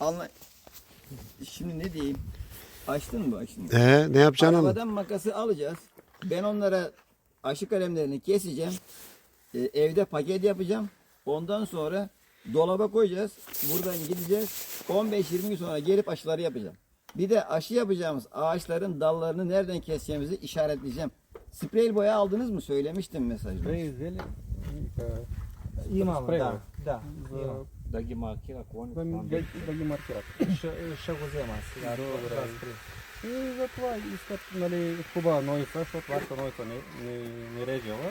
Anla. Şimdi ne diyeyim? Açtın mı? Açtın mı? Ne yapacaksın onu? Arabadan makası alacağız. Ben onlara aşı kalemlerini keseceğim. Evde paket yapacağım. Ondan sonra dolaba koyacağız. Buradan gideceğiz. 15-20 gün sonra gelip aşıları yapacağım. Bir de aşı yapacağımız ağaçların dallarını nereden keseceğimizi işaretleyeceğim. Sprey boya aldınız mı? Söylemiştim mesajda. Spray взяли, Имам, Спрей, да, бе. да, за имам. Да ги маркира клони. да ги маркират. Ще го взема сега. Добре. Да, спри. И затова искат, нали, хубава нойца, защото вашата нойца не режела.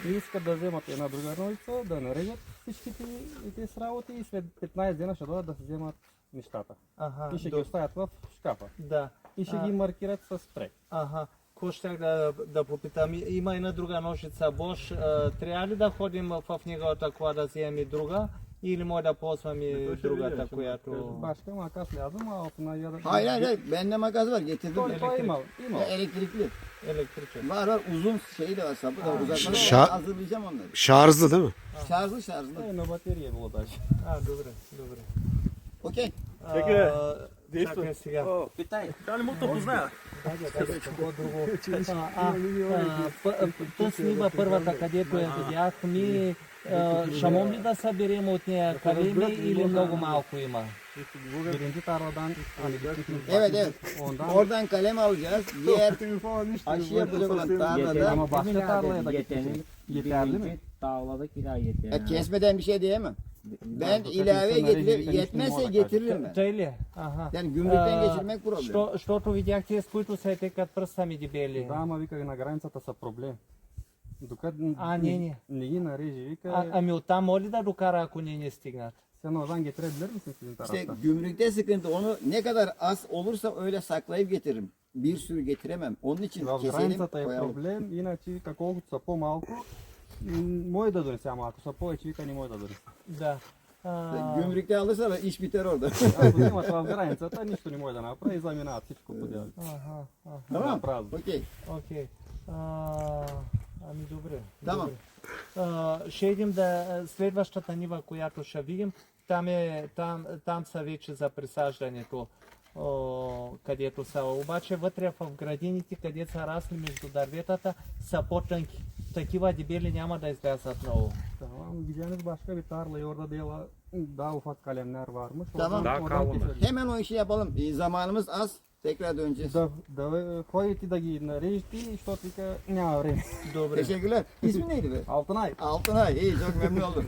И искат да вземат една друга нойца, да нарежат всичките тези работи и след 15 дена ще дойдат да се вземат нещата. Аха, И ще ги до- оставят в шкафа. да. И ще А. ги маркират с спрей. Аха. Какво щях да попитам? Има една друга ножица Bosch. Трябва ли да ходим в неговата кола да вземем и друга? Или може да ползвам и другата, която... Башка, ама аз лязам, а от на яда... Hayır hayır hayır. Bende makas var. Getirdim. Той имал, имал. Ya, elektrikli. Електричен. Var uzun şeyi de var. Sapı da uzatmalı. Şa- Hazırlayacağım onları. Şarjlı değil mi? Şarjlı şarjlı. На батерия било даже. А, добре, добре. Okey. Чакай сега. Питай. Тъ снима първата, където я видях, шамом ли да съберем от нея калеми или много малко има? Birinci tarladan hani gittik. Evet evet. Ondan Oradan kalem alacağız. Diğer aşı yapacak olan tarlada ama başka tarlaya da Yeterli. gittik. Yeterli mi? Tavlada kira yeterli. kesmeden bir şey diyemem. Ben Тук ilave са нареждали, getirip нищо не yetmezse мога да кажа. getiririm ben. Тъй ли? Ага. Yani gümrükten geçirmek problem. Защото видях тези, с които се текат пръста ми дебели. Да, ама вика на границата са проблем. Докато не ги нарежи, вика, Ами оттам моли да докара, ако не стигнат. sen oradan getirebilir misin sizin İşte taraftan? gümrükte sıkıntı. Onu ne kadar az olursa öyle saklayıp getiririm. Bir sürü getiremem. Onun için В keselim границата е koyalım. проблем, иначе вика колкото са по-малко, може да донесе, ама ако са повече, вика не може да донесе. Да. Gümrükte alırsa da iş biter orada. Ако вземат в границата, нищо не може да направи и заминават всичко по дял. Ага, ага. Tamam. Празно. Okey. Окей. Ами добре. Tamam. Добре. Ще идем да следващата нива, която ще видим. Там са вече за присаждането, където са. Обаче вътре в градините, където са расли между дърветата, са по-тънки. Такива дебели няма да излязат много. Tamam, gideceğiniz başka bir tarlayı orada diyorlar, daha ufak kalemler varmış. Tamam. Daha kalın. Hemen o işi yapalım. Zamanımız az. Tekrar döneceğiz. Да ходите да ги нарежете, защото вика няма време. Добре. Teşekkürler. İsmi neydi be? Алтынай. Altınay. İyi çok memnun oldum.